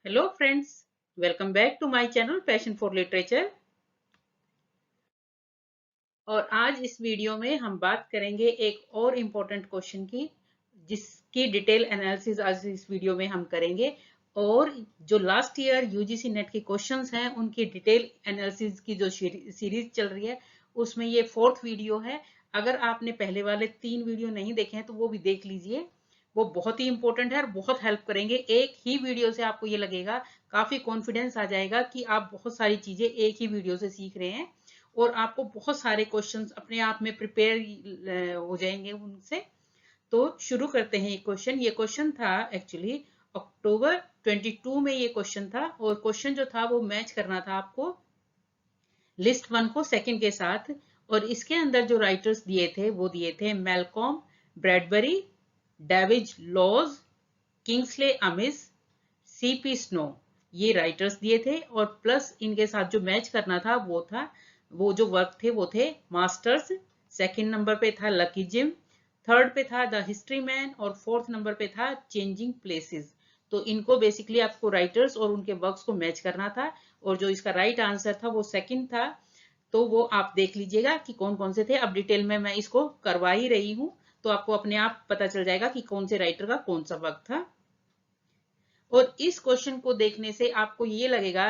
Hello friends, welcome back to my channel Passion for Literature। और आज इस video में हम बात करेंगे एक और इम्पोर्टेंट क्वेश्चन की, जिसकी डिटेल एनालिसिस आज इस वीडियो में हम करेंगे। और जो लास्ट ईयर यूजीसी नेट के क्वेश्चंस हैं उनकी डिटेल एनालिसिस की जो सीरीज चल रही है उसमें ये 4th वीडियो है। अगर आपने पहले वाले 3 वीडियो नहीं देखे हैं तो वो भी देख लीजिए, वो बहुत ही इंपॉर्टेंट है और बहुत हेल्प करेंगे। एक ही वीडियो से आपको ये लगेगा, काफी कॉन्फिडेंस आ जाएगा कि आप बहुत सारी चीजें एक ही वीडियो से सीख रहे हैं और आपको बहुत सारे क्वेश्चंस अपने आप में प्रिपेयर हो जाएंगे उनसे। तो शुरू करते हैं। ये क्वेश्चन था एक्चुअली अक्टूबर 22 में ये क्वेश्चन था, और क्वेश्चन जो था वो मैच करना था आपको लिस्ट 1 को सेकंड के साथ। और इसके अंदर जो राइटर्स दिए थे वो दिए थे Malcolm Bradbury, David Lodge, Kingsley Amis, CP Snow. ये राइटर्स दिए थे, और प्लस इनके साथ जो मैच करना था वो जो वर्क थे वो थे मास्टर्स। सेकंड नंबर पे था लकी जिम, थर्ड पे था द हिस्ट्री मैन, और फोर्थ नंबर पे था चेंजिंग प्लेसेस। तो इनको बेसिकली आपको राइटर्स और उनके वर्क्स को मैच करना था, और जो इसका राइट आंसर था वो सेकंड था। तो वो आप देख लीजिएगा कि कौन कौन से थे। अब डिटेल में मैं इसको करवा ही रही हूँ, तो आपको अपने आप पता चल जाएगा कि कौन से राइटर का कौन सा वर्क था। और इस क्वेश्चन को देखने से आपको ये लगेगा,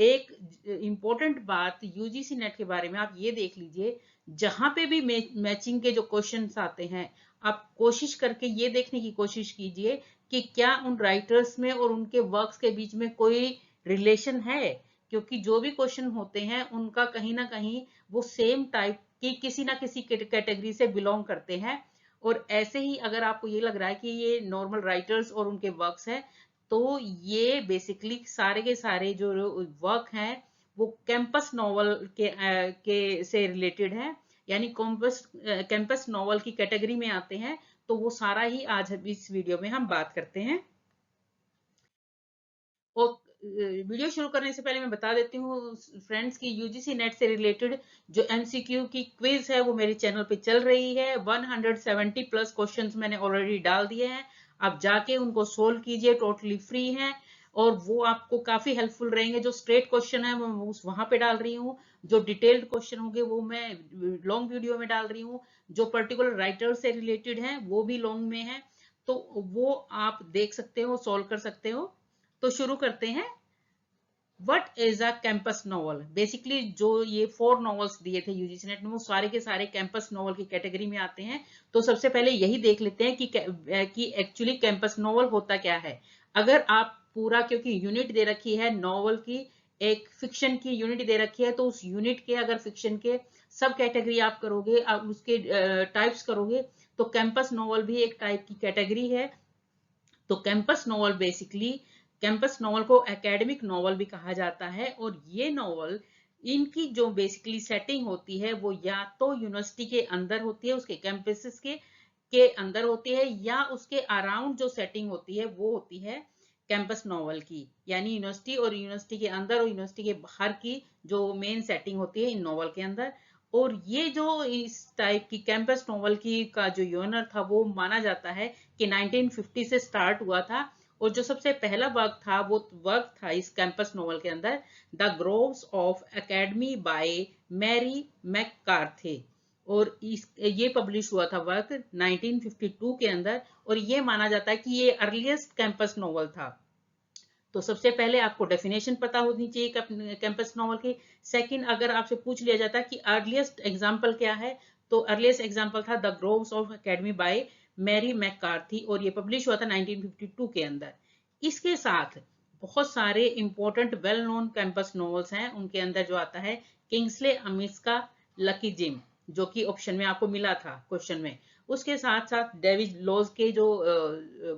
एक इंपॉर्टेंट बात यूजीसी नेट के बारे में आप ये देख लीजिए, जहां पे भी मैचिंग के जो क्वेश्चंस आते हैं, आप कोशिश करके ये देखने की कोशिश कीजिए कि क्या उन राइटर्स में और उनके वर्क्स के बीच में कोई रिलेशन है। क्योंकि जो भी क्वेश्चन होते हैं उनका कहीं ना कहीं वो सेम टाइप की किसी ना किसी कैटेगरी से बिलोंग करते हैं। और ऐसे ही अगर आपको ये लग रहा है कि ये नॉर्मल राइटर्स और उनके वर्क्स हैं, तो ये बेसिकली सारे के सारे जो वर्क हैं वो कैंपस नॉवल के से रिलेटेड है, यानी कैंपस नॉवल की कैटेगरी में आते हैं। तो वो सारा ही आज इस वीडियो में हम बात करते हैं। और वीडियो शुरू करने से पहले मैं बता देती हूँ फ्रेंड्स की यूजीसी नेट से रिलेटेड जो एमसीक्यू की क्विज है वो मेरे चैनल पे चल रही है। 170 प्लस क्वेश्चंस मैंने ऑलरेडी डाल दिए हैं, आप जाके उनको सोल्व कीजिए, टोटली फ्री हैं। और वो आपको काफी हेल्पफुल रहेंगे। जो स्ट्रेट क्वेश्चन है मैं वहां पे डाल रही हूँ, जो डिटेल्ड क्वेश्चन होंगे वो मैं लॉन्ग वीडियो में डाल रही हूँ, जो पर्टिकुलर राइटर से रिलेटेड है वो भी लॉन्ग में है। तो वो आप देख सकते हो, सोल्व कर सकते हो। तो शुरू करते हैं। What is a campus novel. Basically जो ये 4 नॉवेल्स दिए थे यूजीसी नेट में वो सारे के सारे कैंपस नॉवल की कैटेगरी में आते हैं। तो सबसे पहले यही देख लेते हैं कि एक्चुअली कैंपस नॉवल होता क्या है। अगर आप पूरा, क्योंकि यूनिट दे रखी है नॉवल की, एक फिक्शन की यूनिट दे रखी है, तो उस यूनिट के अगर फिक्शन के सब कैटेगरी आप करोगे, आप उसके टाइप्स करोगे, तो कैंपस नॉवल भी एक टाइप की कैटेगरी है। तो campus novel basically, campus novel को एकेडमिक नॉवल भी कहा जाता है। और ये नॉवल, इनकी जो बेसिकली सेटिंग होती है वो या तो यूनिवर्सिटी के अंदर होती है, उसके कैंपसेस के अंदर होती है, या उसके अराउंड जो सेटिंग होती है वो होती है कैंपस नॉवल की, यानी यूनिवर्सिटी और यूनिवर्सिटी के अंदर और यूनिवर्सिटी के बाहर की जो मेन सेटिंग होती है इन नॉवल के अंदर। और ये जो इस टाइप की कैंपस नॉवल की का जो यूनर था वो माना जाता है कि 1950 से स्टार्ट हुआ था। और जो सबसे पहला वर्क था वो वर्क था इस कैंपस नॉवल के अंदर The Groves of Academe by Mary McCarthy. और ये पब्लिश हुआ था वर्क 1952 के अंदर, और ये माना जाता है कि ये अर्लीस्ट कैंपस नॉवल था। तो सबसे पहले आपको डेफिनेशन पता होनी चाहिए कैंपस नॉवल की। सेकंड, अगर आपसे पूछ लिया जाता है कि अर्लीस्ट एग्जांपल क्या है, तो अर्लीस्ट एग्जांपल था The Groves of Academe by Mary McCarthy, और ये पब्लिश हुआ था 1952 के अंदर। इसके साथ बहुत सारे important well known campus novels हैं। उनके अंदर जो आता है किंग्सले अमिस का लकी जिम, जो कि ऑप्शन में आपको मिला था क्वेश्चन में। उसके साथ साथ डेविड लॉज के जो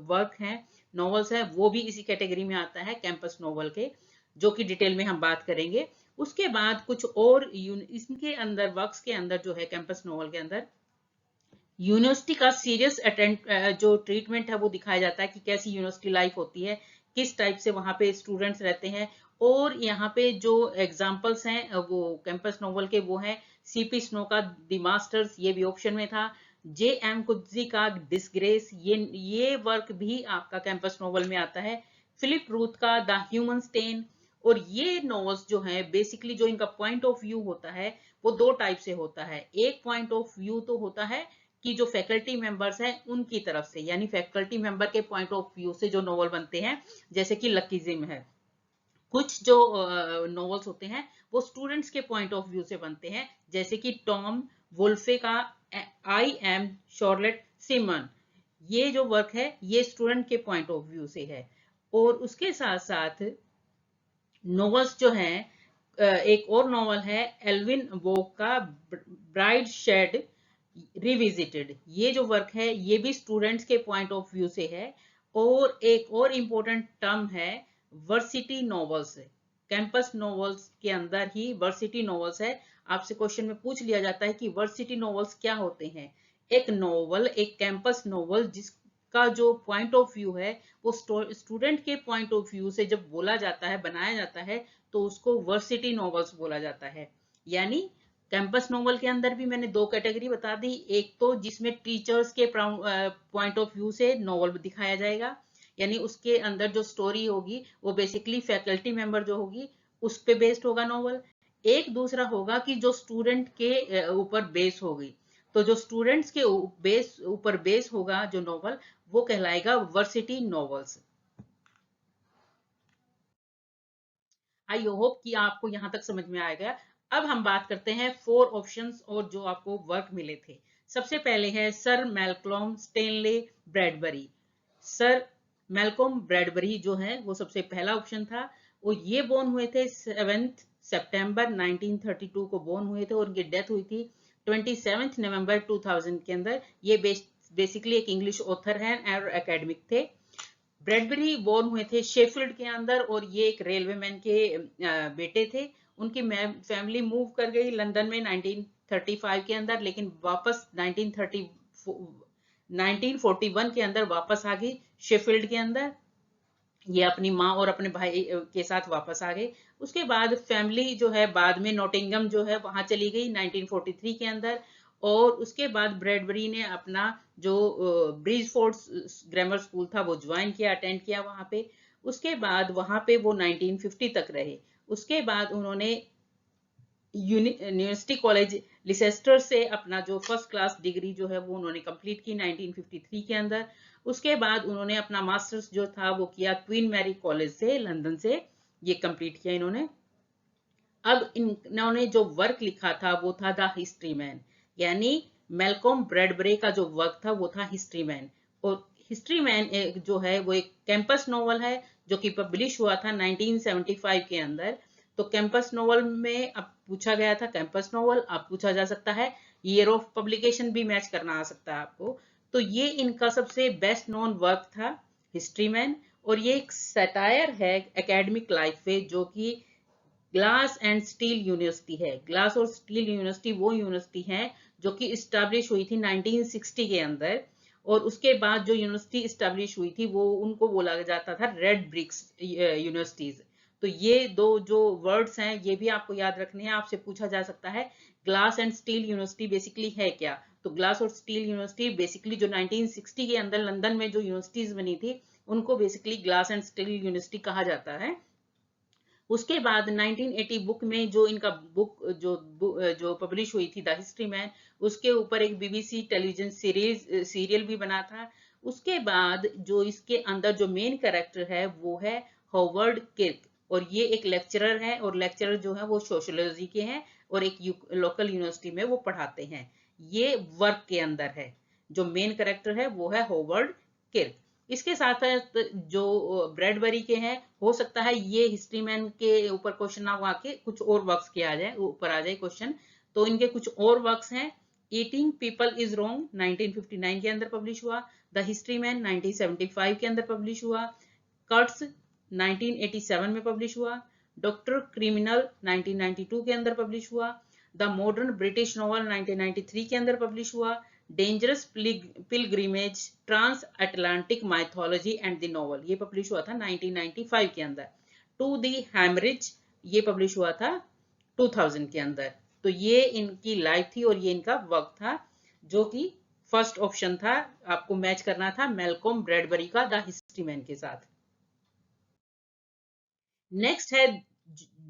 वर्क हैं, नॉवेल्स है, वो भी इसी कैटेगरी में आता है कैंपस नॉवल के, जो कि डिटेल में हम बात करेंगे। उसके बाद कुछ और इसके अंदर वर्क्स के अंदर जो है कैंपस नॉवल के अंदर यूनिवर्सिटी का सीरियस अटेंड जो ट्रीटमेंट है वो दिखाया जाता है कि कैसी यूनिवर्सिटी लाइफ होती है, किस टाइप से वहां पे स्टूडेंट्स रहते हैं। और यहाँ पे जो एग्जाम्पल्स हैं वो कैंपस नॉवल के वो हैं सीपी स्नो का द मास्टर्स, ये भी ऑप्शन में था। जे एम कुद्जी का डिसग्रेस, ये वर्क भी आपका कैंपस नॉवल में आता है। फिलिप रूथ का द ह्यूमन स्टेन। और ये नॉवेल्स जो हैं बेसिकली जो इनका पॉइंट ऑफ व्यू होता है वो दो टाइप से होता है। एक पॉइंट ऑफ व्यू तो होता है कि जो फैकल्टी मेंबर्स हैं उनकी तरफ से, यानी फैकल्टी मेंबर के पॉइंट ऑफ व्यू से जो नॉवल बनते हैं, जैसे कि लकी जिम है। कुछ जो नॉवेल्स होते हैं वो स्टूडेंट्स के पॉइंट ऑफ व्यू से बनते हैं, जैसे कि टॉम वुल्फे का आई एम शॉर्लेट सिमन। ये जो वर्क है ये स्टूडेंट के पॉइंट ऑफ व्यू से है। और उसके साथ साथ नॉवेल्स जो हैं, एक और नॉवल है एल्विन वोग का ब्राइड शेड रिविजिटेड। ये जो वर्क है ये भी स्टूडेंट्स के पॉइंट ऑफ व्यू से है। और एक और इम्पोर्टेंट टर्म है वर्सिटी नॉवेल्स। कैंपस नॉवेल्स के अंदर ही वर्सिटी नॉवेल्स है। आपसे क्वेश्चन में पूछ लिया जाता है कि वर्सिटी नॉवेल्स क्या होते हैं। एक नॉवल, एक कैंपस नॉवल जिसका जो पॉइंट ऑफ व्यू है वो स्टूडेंट के पॉइंट ऑफ व्यू से जब बोला जाता है, बनाया जाता है, तो उसको वर्सिटी नॉवेल्स बोला जाता है। यानी कैंपस नॉवल के अंदर भी मैंने दो कैटेगरी बता दी। एक तो जिसमें टीचर्स के पॉइंट ऑफ व्यू से नॉवल दिखाया जाएगा, यानी उसके अंदर जो स्टोरी होगी वो बेसिकली फैकल्टी मेंबर जो होगी उस पे बेस्ड होगा नॉवल। एक दूसरा होगा कि जो स्टूडेंट के ऊपर बेस होगी। तो जो स्टूडेंट्स के बेस ऊपर बेस होगा जो नॉवल, वो कहलाएगा वर्सिटी नॉवेल्स। आई होप कि आपको यहां तक समझ में आ गया। अब हम बात करते हैं फोर ऑप्शंस और जो आपको वर्क मिले थे। सबसे पहले है sir Malcolm Stanley Bradbury. Sir Malcolm Bradbury जो है वो सबसे पहला ऑप्शन था। और ये बोर्न हुए थे 7 सितंबर 1932 को बोर्न हुए थे और उनकी डेथ हुई थी 27 नवंबर 2000 के अंदर। ये बेसिकली एक इंग्लिश ऑथर है और एकेडमिक थे। ब्रैडबरी बोर्न हुए थे शेफील्ड के अंदर और ये एक रेलवे मैन के बेटे थे। उनकी फैमिली मूव कर गई लंदन में 1935 के अंदर, लेकिन वापस 1941 के अंदर वापस आ गई शेफील्ड के अंदर। ये अपनी माँ और अपने भाई के साथ वापस आ गए। उसके बाद फैमिली जो है बाद में नॉटिंगम जो है वहां चली गई 1943 के अंदर। और उसके बाद ब्रैडबरी ने अपना जो ब्रिजफोर्ड ग्रामर स्कूल था वो ज्वाइन किया, अटेंड किया वहां पे। उसके बाद वहां पे वो 1950 तक रहे। उसके बाद उन्होंने यूनिवर्सिटी कॉलेज लिसेस्टर से अपना जो फर्स्ट क्लास डिग्री जो है वो उन्होंने कंप्लीट की 1953 के अंदर। उसके बाद उन्होंने अपना मास्टर्स जो था वो किया क्वीन मैरी कॉलेज से, लंदन से ये कंप्लीट किया इन्होंने। अब इन्होंने जो वर्क लिखा था वो था द हिस्ट्री मैन, यानी मेलकॉम ब्रैडबरी का जो वर्क था वो था हिस्ट्री मैन। और हिस्ट्री मैन जो है वो एक कैंपस नॉवल है जो कि पब्लिश हुआ था 1975 के अंदर। तो कैंपस नॉवल में अब पूछा गया था, कैंपस नॉवल अब पूछा जा सकता है, ईयर ऑफ पब्लिकेशन भी मैच करना आ सकता है आपको। तो ये इनका सबसे बेस्ट नोन वर्क था हिस्ट्री मैन। और ये एक सटायर है एकेडमिक लाइफ पे, जो कि ग्लास एंड स्टील यूनिवर्सिटी है। ग्लास और स्टील यूनिवर्सिटी वो यूनिवर्सिटी है जो कि इस्टेब्लिश हुई थी 1960 के अंदर। और उसके बाद जो यूनिवर्सिटी इस्टेब्लिश हुई थी वो उनको बोला जाता था रेड ब्रिक्स यूनिवर्सिटीज। तो ये दो जो वर्ड्स हैं ये भी आपको याद रखने हैं। आपसे पूछा जा सकता है glass and steel university basically है क्या। तो ग्लास और स्टील यूनिवर्सिटी बेसिकली जो 1960 के अंदर लंदन में जो यूनिवर्सिटीज बनी थी उनको basically glass and steel university कहा जाता है। उसके बाद 1980 बुक में जो इनका जो पब्लिश हुई थी द हिस्ट्री मैन, उसके ऊपर एक बीबीसी टेलीविजन सीरियल भी बना था। उसके बाद जो इसके अंदर जो मेन कैरेक्टर है वो है हॉवर्ड किर्क। और ये एक लेक्चरर है और लेक्चरर जो है वो सोशियोलॉजी के हैं और एक लोकल यूनिवर्सिटी में वो पढ़ाते हैं। ये वर्क के अंदर है। जो मेन कैरेक्टर है वो है हॉवर्ड किर्क। इसके साथ साथ जो ब्रैडबरी के हैं, हो सकता है ये हिस्ट्री मैन के ऊपर क्वेश्चन ना आके कुछ और वर्क्स के आ जाए, ऊपर आ जाए क्वेश्चन। तो इनके कुछ और वर्क्स हैं। ईटिंग पीपल इज रॉन्ग 1959 के अंदर पब्लिश हुआ। द हिस्ट्री मैन 1975 के अंदर पब्लिश हुआ। कट्स 1987 में पब्लिश हुआ। डॉक्टर क्रिमिनल 1992 के अंदर पब्लिश हुआ। द मॉडर्न ब्रिटिश नॉवल 1993 के अंदर पब्लिश हुआ। Dangerous Pilgrimage Trans Atlantic Mythology and the Novel ये पब्लिश हुआ था 1995 के अंदर। टू दी हैमरिज ये पब्लिश हुआ था 2000 के अंदर। तो ये इनकी लाइफ थी और ये इनका वर्क था जो कि फर्स्ट ऑप्शन था। आपको मैच करना था मेलकॉम ब्रैडबरी का द हिस्ट्री मैन के साथ। नेक्स्ट है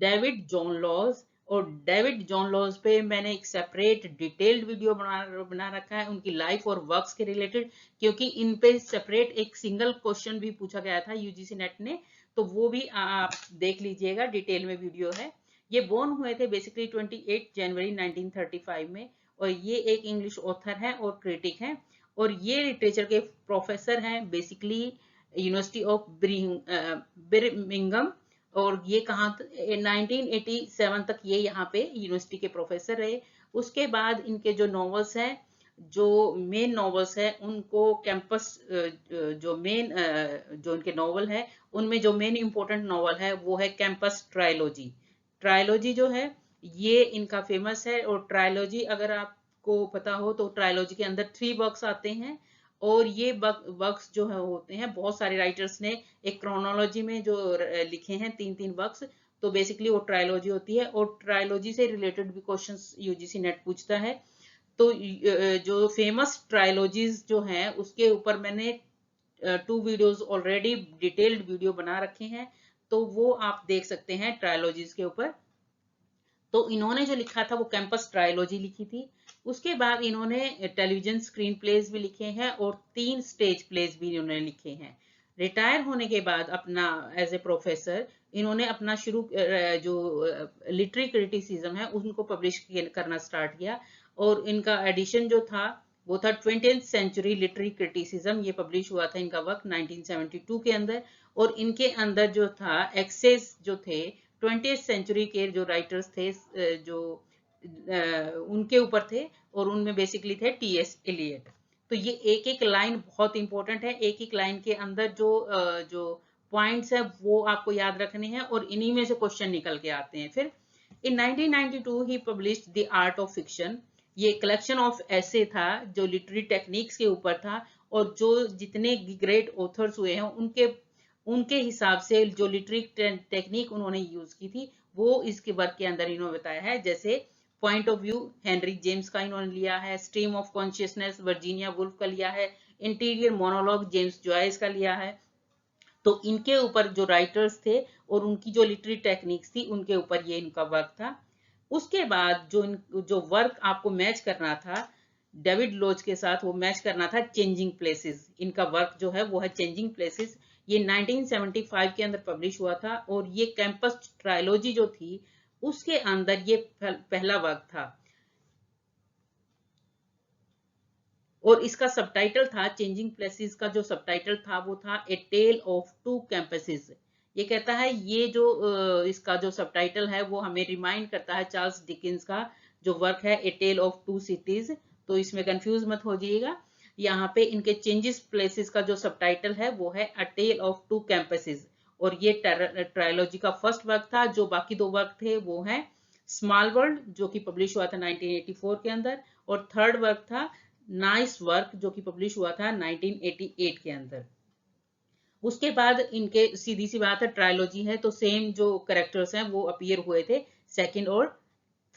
डेविड जॉन लॉज, और डेविड जॉन लॉज पे मैंने एक सेपरेट डिटेल्ड वीडियो बना रखा है उनकी लाइफ और वर्क्स के रिलेटेड, क्योंकि इन पे सेपरेट एक सिंगल क्वेश्चन भी पूछा गया था यूजीसी नेट ने, तो वो भी आप देख लीजिएगा, डिटेल में वीडियो है। ये बोर्न हुए थे बेसिकली 28 जनवरी 1935 में, और ये एक इंग्लिश ऑथर है और क्रिटिक हैं, और ये लिटरेचर के प्रोफेसर हैं बेसिकली यूनिवर्सिटी ऑफ बिर्मिंगम, और ये कहाँ 1987 तक ये यहाँ पे यूनिवर्सिटी के प्रोफेसर रहे। उसके बाद इनके जो नॉवेल्स हैं, जो मेन नॉवेल्स है उनको कैंपस, जो मेन जो इनके नॉवल है उनमें जो मेन इंपॉर्टेंट नॉवल है वो है कैंपस ट्रायलॉजी। ट्रायलॉजी जो है ये इनका फेमस है, और ट्रायलॉजी अगर आपको पता हो तो ट्रायलॉजी के अंदर 3 वर्क्स आते हैं, और ये वर्क्स जो है होते हैं बहुत सारे राइटर्स ने एक क्रोनोलॉजी में जो लिखे हैं 3-3 वर्क्स, तो बेसिकली वो ट्रायलॉजी होती है, और ट्रायलॉजी से रिलेटेड भी क्वेश्चंस यूजीसी नेट पूछता है। तो जो फेमस ट्रायलॉजीज जो हैं उसके ऊपर मैंने 2 वीडियोस ऑलरेडी डिटेल्ड वीडियो बना रखे हैं, तो वो आप देख सकते हैं ट्रायलॉजीज के ऊपर। तो इन्होंने जो लिखा था वो कैंपस ट्रायलॉजी लिखी थी। उसके बाद इन्होंने टेलीविजन स्क्रीन प्लेज भी लिखे हैं, और 3 स्टेज प्लेज भी इन्होंने लिखे हैं। रिटायर होने के बाद अपना एज ए प्रोफेसर इन्होंने अपना जो लिटरेरी क्रिटिसिज्म है उनको पब्लिश करना स्टार्ट किया, और इनका एडिशन जो था वो था 20th सेंचुरी लिटरेरी क्रिटिसिज्म, ये पब्लिश हुआ था इनका वर्क 1972 के अंदर। और इनके अंदर जो था एक्सेस जो थे 20th सेंचुरी के जो राइटर्स थे जो उनके ऊपर थे, और उनमें बेसिकली थे टीएस एलियट। तो ये एक एक लाइन बहुत इंपॉर्टेंट है, एक एक लाइन के अंदर जो पॉइंट्स है वो आपको याद रखने हैं, और इन्हीं में से क्वेश्चन निकल के आते हैं। फिर in 1992 he published the art of fiction, ये कलेक्शन ऑफ ऐसे था जो लिटरेरी टेक्निक्स के ऊपर था, और जो जितने ग्रेट ऑथर्स हुए हैं उनके उनके हिसाब से जो लिटरेरी टेक्निक उन्होंने यूज की थी वो इसके वर्क के अंदर इन्होंने बताया है। जैसे point of view Henry James का इन्होंने लिया है, stream of consciousness Virginia Woolf का लिया है, इंटीरियर मोनोलॉग जेम्स जॉयस का लिया है। तो इनके ऊपर जो राइटर्स थे और उनकी जो लिटरेरी टेक्निक्स थी उनके ऊपर ये इनका वर्क था। उसके बाद जो वर्क आपको मैच करना था डेविड लॉज के साथ, वो मैच करना था चेंजिंग प्लेसेस। इनका वर्क जो है वो है चेंजिंग प्लेसेस, ये 1975 के अंदर पब्लिश हुआ था, और ये कैंपस ट्रायलॉजी जो थी उसके अंदर ये पहला वर्क था। और इसका सबटाइटल था, चेंजिंग प्लेसेस का जो सबटाइटल था वो था ए टेल ऑफ टू कैंपसेस। ये कहता है ये जो इसका जो सबटाइटल है वो हमें रिमाइंड करता है चार्ल्स डिकिंस का जो वर्क है ए टेल ऑफ टू सिटीज। तो इसमें कंफ्यूज मत हो जाइएगा, यहाँ पे इनके चेंजेस प्लेसेस का जो सबटाइटल है वो है अ टेल ऑफ टू कैंपसेस, और ये ट्रायलॉजी का फर्स्ट वर्क था। जो बाकी 2 वर्क थे वो है स्मॉल वर्ल्ड जो कि पब्लिश हुआ था 1984 के अंदर, और थर्ड वर्क था नाइस वर्क जो कि पब्लिश हुआ था 1988 के अंदर। उसके बाद इनके सीधी सी बात है ट्रायलॉजी है तो सेम जो कैरेक्टर्स हैं वो अपीयर हुए थे सेकंड और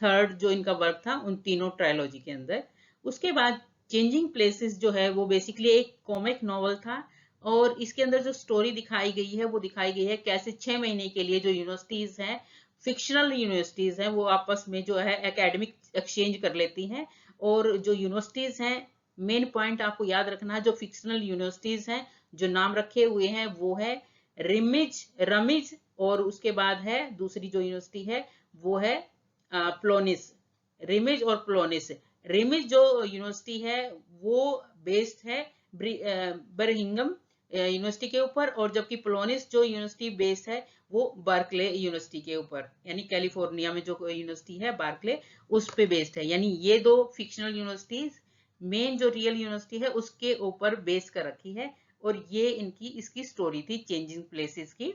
थर्ड जो इनका वर्क था उन तीनों ट्रायलॉजी के अंदर। उसके बाद चेंजिंग प्लेसेस जो है वो बेसिकली एक कॉमिक नॉवल था, और इसके अंदर जो स्टोरी दिखाई गई है वो दिखाई गई है कैसे 6 महीने के लिए जो यूनिवर्सिटीज हैं, फिक्शनल यूनिवर्सिटीज हैं, वो आपस में जो है एकेडमिक एक्सचेंज कर लेती हैं। और जो यूनिवर्सिटीज हैं, मेन पॉइंट आपको याद रखना है, जो फिक्शनल यूनिवर्सिटीज हैं जो नाम रखे हुए हैं वो है रमिज, और उसके बाद है दूसरी जो यूनिवर्सिटी है वो है प्लोनिस। रिमिज और प्लोनिस, रिमिज जो यूनिवर्सिटी है वो बेस्ड है बर्मिंघम यूनिवर्सिटी के ऊपर, और जबकि प्लोनिस जो यूनिवर्सिटी बेस्ड है वो बार्कले यूनिवर्सिटी के ऊपर, यानी कैलिफोर्निया में जो यूनिवर्सिटी है बार्कले उस पे बेस्ड है। यानी ये 2 फिक्शनल यूनिवर्सिटीज मेन जो रियल यूनिवर्सिटी है उसके ऊपर बेस कर रखी है, और ये इसकी स्टोरी थी चेंजिंग प्लेसेस की।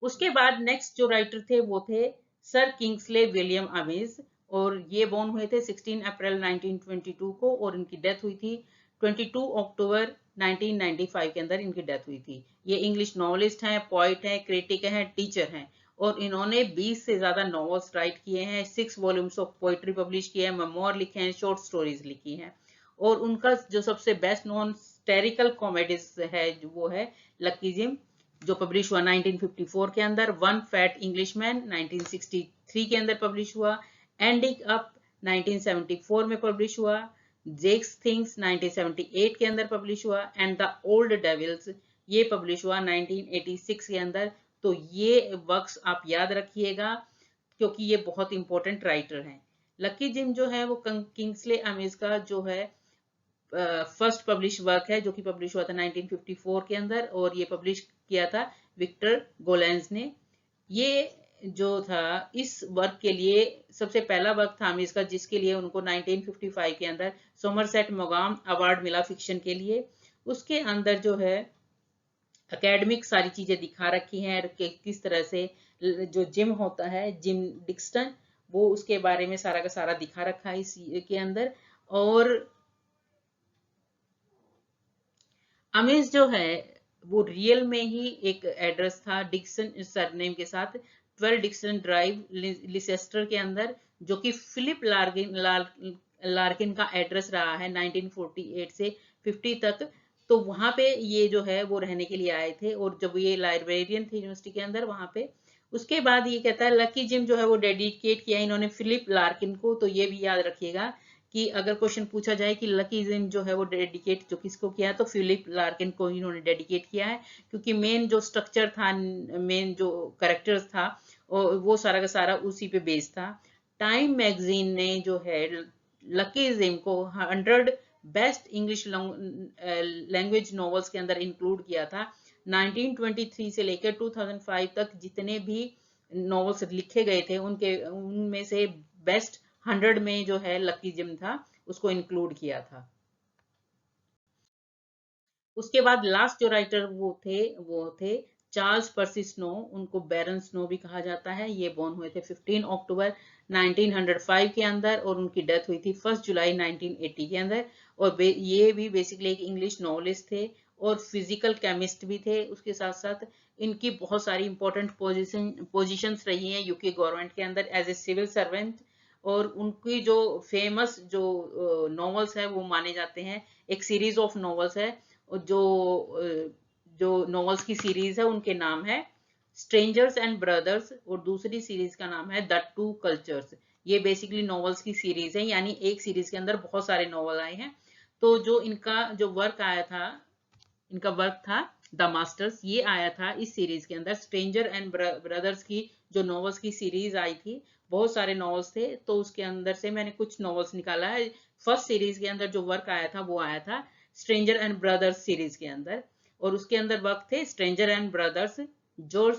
उसके बाद नेक्स्ट जो राइटर थे वो थे सर किंग्सले विलियम अमेज, और ये बोर्न हुए थे 16 अप्रैल 1922 को, और इनकी डेथ हुई थी 22 अक्टूबर 1995 के अंदर इनकी डेथ हुई थी। ये इंग्लिश नॉवलिस्ट हैं, पोइट हैं, क्रिटिक हैं, टीचर हैं, और इन्होंने 20 से ज्यादा नॉवेल्स राइट किए हैं, 6 वॉल्यूम्स ऑफ पोइट्री पब्लिश किए हैं, मेमोर लिखे हैं, शॉर्ट स्टोरीज लिखी हैं। और उनका जो सबसे बेस्ट नोन हिस्टेरिकल कॉमेडीज है वो है लकी जिम, जो पब्लिश हुआ 1954 के अंदर। वन फैट इंग्लिशमैन 1963 के अंदर पब्लिश हुआ। एंडिंग अप 1974 में पब्लिश हुआ। जेक्स थिंग्स 1978 के अंदर पब्लिश हुआ। एंड द ओल्ड डेविल्स ये पब्लिश हुआ 1986 के अंदर। तो ये वर्क्स आप याद रखिएगा क्योंकि ये बहुत इंपॉर्टेंट राइटर हैं। लकी जिम जो है वो किंग्सले अमीज का जो है फर्स्ट पब्लिश वर्क है, जो कि पब्लिश हुआ था 1954 के अंदर, और ये पब्लिश किया था विक्टर गोलेंज ने। ये जो था इस वर्क के लिए सबसे पहला वर्क था अमीज का, जिसके लिए उनको 1955 के अंदर सोमरसेट मॉगम अवार्ड मिला फिक्शन के लिए। उसके अंदर जो है एकेडमिक सारी चीजें दिखा रखी हैं कि किस तरह से जो जिम होता है, जिम डिक्सन, वो उसके बारे में सारा का सारा दिखा रखा है इस के अंदर। और अमीज जो है वो रियल में ही एक एड्रेस था डिक्सन सरनेम के साथ, 12 डिक्सन ड्राइव लिसेस्टर के अंदर, जो कि फिलिप लार्किन का एड्रेस रहा है 1948 से 50 तक। तो वहां पे ये जो है वो रहने के लिए आए थे, और जब ये लाइब्रेरियन थे यूनिवर्सिटी के अंदर वहां पे। उसके बाद ये कहता है लकी जिम जो है वो डेडिकेट किया इन्होंने फिलिप लार्किन को। तो ये भी याद रखिएगा कि अगर क्वेश्चन पूछा जाए कि लकी जिम जो है वो डेडिकेट जो किसको किया है, तो फिलिप लार्किन को इन्होंने डेडिकेट किया है, क्योंकि मेन जो स्ट्रक्चर था, मेन जो कैरेक्टर्स था, वो सारा का सारा उसी पे बेस्ड था। टाइम मैगजीन ने जो है लकी जिम को 100 बेस्ट इंग्लिश लैंग्वेज नॉवेल्स के अंदर इंक्लूड किया था। 1923 से लेकर 2005 तक जितने भी नॉवेल्स लिखे गए थे उनमें से बेस्ट 100 में जो है लकी जिम था, उसको इंक्लूड किया था। उसके बाद लास्ट जो राइटर वो थे चार्ल्स पर्सी स्नो, उनको बैरन स्नो भी कहा जाता है। ये बॉर्न हुए थे 15 अक्टूबर 1905 के अंदर, और उनकी डेथ हुई थी 1 जुलाई 1980 के अंदर। और ये भी बेसिकली एक इंग्लिश नॉवेलिस्ट थे और फिजिकल केमिस्ट भी थे। उसके साथ साथ इनकी बहुत सारी इंपॉर्टेंट पोजीशंस रही हैं यूके गवर्नमेंट के अंदर एज ए सिविल सर्वेंट। और उनकी जो फेमस जो नॉवेल्स है वो माने जाते हैं, एक सीरीज ऑफ नॉवेल्स है, जो जो नॉवेल्स की सीरीज है उनके नाम है स्ट्रेंजर्स एंड ब्रदर्स, और दूसरी सीरीज का नाम है द टू कल्चर्स। ये बेसिकली नॉवेल्स की सीरीज है, यानी एक सीरीज के अंदर बहुत सारे नॉवेल आए हैं। तो जो इनका जो वर्क आया था, इनका वर्क था द मास्टर्स, ये आया था इस सीरीज के अंदर। स्ट्रेंजर एंड ब्रदर्स की जो नॉवेल्स की सीरीज आई थी, बहुत सारे नॉवेल्स थे, तो उसके अंदर से मैंने कुछ नॉवेल्स निकाला है। फर्स्ट सीरीज के अंदर जो वर्क आया था वो आया था स्ट्रेंजर एंड ब्रदर्स सीरीज के अंदर, और उसके अंदर वर्क थे स्ट्रेंजर एंड ब्रदर्स, जॉर्ज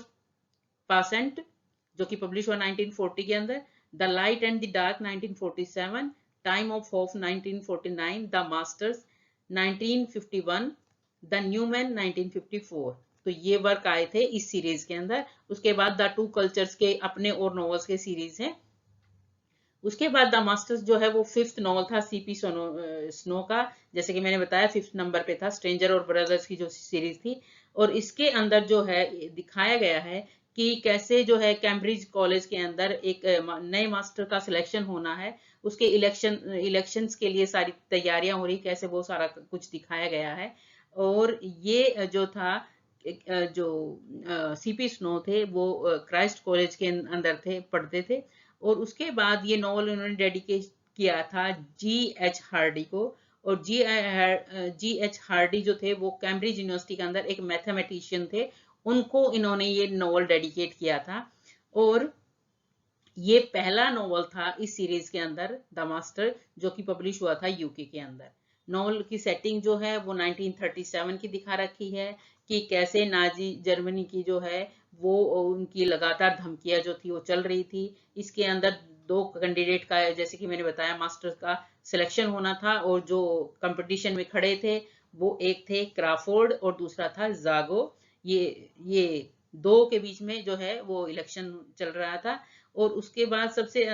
पासेंट, जो कि पब्लिश हुआ 1940 के अंदर, the light and the dark 1947, time of hope 1949, the masters 1951, the new man 1954। तो ये वर्क आए थे इस सीरीज के अंदर। उसके बाद द टू कल्चर्स के अपने और नॉवेल्स के सीरीज हैं। उसके बाद द मास्टर्स जो है वो 5th नॉवल था सीपी स्नो का, जैसे कि मैंने बताया 5th नंबर पे था स्ट्रेंजर और ब्रदर्स की जो सीरीज थी। और इसके अंदर जो है दिखाया गया है कि कैसे जो है कैम्ब्रिज कॉलेज के अंदर एक नए मास्टर का सिलेक्शन होना है, उसके इलेक्शंस के लिए सारी तैयारियां हो रही, कैसे वो सारा कुछ दिखाया गया है। और ये जो था जो सीपी स्नो थे वो क्राइस्ट कॉलेज के अंदर थे, पढ़ते थे। और उसके बाद ये नॉवल उन्होंने डेडिकेट किया था G.H. हार्डी को। और G.H. हार्डी जो थे वो कैम्ब्रिज यूनिवर्सिटी के अंदर एक मैथमेटिशियन थे, उनको इन्होंने ये नॉवल डेडिकेट किया था। और ये पहला नॉवल था इस सीरीज के अंदर द मास्टर, जो कि पब्लिश हुआ था यूके के अंदर। नॉवल की सेटिंग जो है वो 1937 की दिखा रखी है, कि कैसे नाजी जर्मनी की जो है वो उनकी लगातार धमकियां जो थी वो चल रही थी। इसके अंदर 2 कैंडिडेट का, जैसे कि मैंने बताया, मास्टर्स का सिलेक्शन होना था, और जो कंपटीशन में खड़े थे वो एक थे क्राफोर्ड और दूसरा था जागो। ये दो के बीच में जो है वो इलेक्शन चल रहा था। और उसके बाद सबसे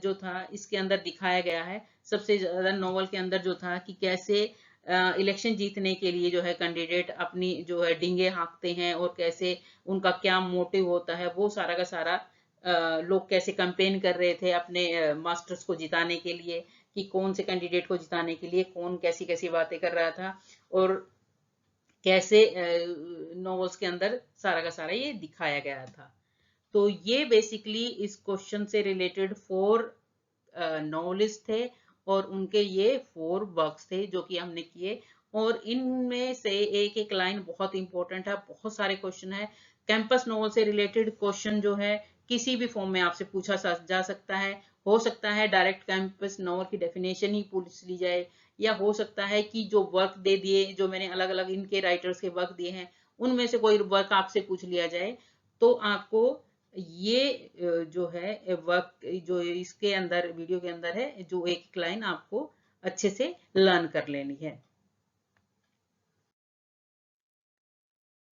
जो था इसके अंदर दिखाया गया है सबसे ज्यादा नॉवल के अंदर जो था, कि कैसे इलेक्शन जीतने के लिए जो है कैंडिडेट अपनी जो है डींगे हाँकते हैं, और कैसे उनका क्या मोटिव होता है, वो सारा का सारा लोग कैसे कैंपेन कर रहे थे अपने मास्टर्स को जिताने के लिए, कि कौन से कैंडिडेट को जिताने के लिए कौन कैसी कैसी बातें कर रहा था। और कैसे नॉवेल्स के अंदर सारा का सारा ये दिखाया गया था। तो ये बेसिकली इस क्वेश्चन से रिलेटेड 4 नॉवेलिस्ट थे और उनके ये 4 वर्क्स थे जो कि हमने किए। और इनमें से एक एक लाइन बहुत इंपॉर्टेंट है, बहुत सारे क्वेश्चन है। कैंपस नॉवल से रिलेटेड क्वेश्चन जो है किसी भी फॉर्म में आपसे पूछा जा सकता है। हो सकता है डायरेक्ट कैंपस नॉवल की डेफिनेशन ही पूछ ली जाए, या हो सकता है कि जो वर्क दे दिए, जो मैंने अलग अलग इनके राइटर्स के वर्क दिए हैं, उनमें से कोई वर्क आपसे पूछ लिया जाए। तो आपको ये जो है वर्क जो इसके अंदर वीडियो के अंदर है, जो एक एक लाइन आपको अच्छे से लर्न कर लेनी है।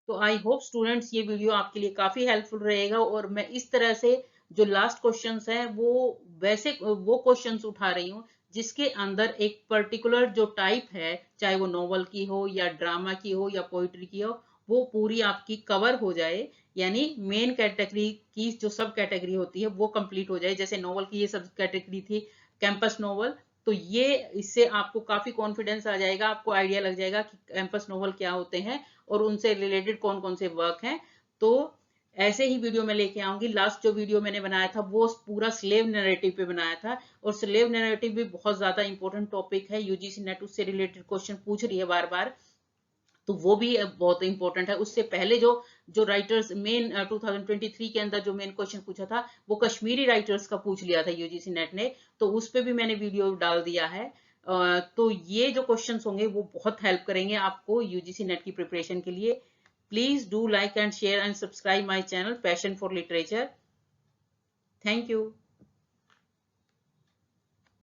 तो आई होप स्टूडेंट्स ये वीडियो आपके लिए काफी हेल्पफुल रहेगा। और मैं इस तरह से जो लास्ट क्वेश्चंस हैं वो वैसे वो क्वेश्चंस उठा रही हूँ जिसके अंदर एक पर्टिकुलर जो टाइप है, चाहे वो नॉवल की हो या ड्रामा की हो या पोइट्री की हो, वो पूरी आपकी कवर हो जाए। यानी मेन कैटेगरी की जो सब कैटेगरी होती है वो कंप्लीट हो जाए। जैसे नॉवल की ये सब कैटेगरी थी कैंपस नॉवल, तो ये इससे आपको काफी कॉन्फिडेंस आ जाएगा, आपको आइडिया लग जाएगा कि कैंपस नॉवल क्या होते हैं और उनसे रिलेटेड कौन कौन से वर्क हैं। तो ऐसे ही वीडियो मैं लेके आऊंगी। लास्ट जो वीडियो मैंने बनाया था वो पूरा स्लेव नैरेटिव पे बनाया था, और स्लेव नैरेटिव भी बहुत ज्यादा इंपॉर्टेंट टॉपिक है। यूजीसी नेट उससे रिलेटेड क्वेश्चन पूछ रही है बार बार, तो वो भी बहुत इंपॉर्टेंट है। उससे पहले जो जो राइटर्स मेन 2023 के अंदर जो मेन क्वेश्चन पूछा था वो कश्मीरी राइटर्स का पूछ लिया था यूजीसी नेट ने, तो उस पर भी मैंने वीडियो डाल दिया है। तो ये जो क्वेश्चंस होंगे वो बहुत हेल्प करेंगे आपको यूजीसी नेट की प्रिपरेशन के लिए। Please do like and share and subscribe my channel passion for literature. Thank you.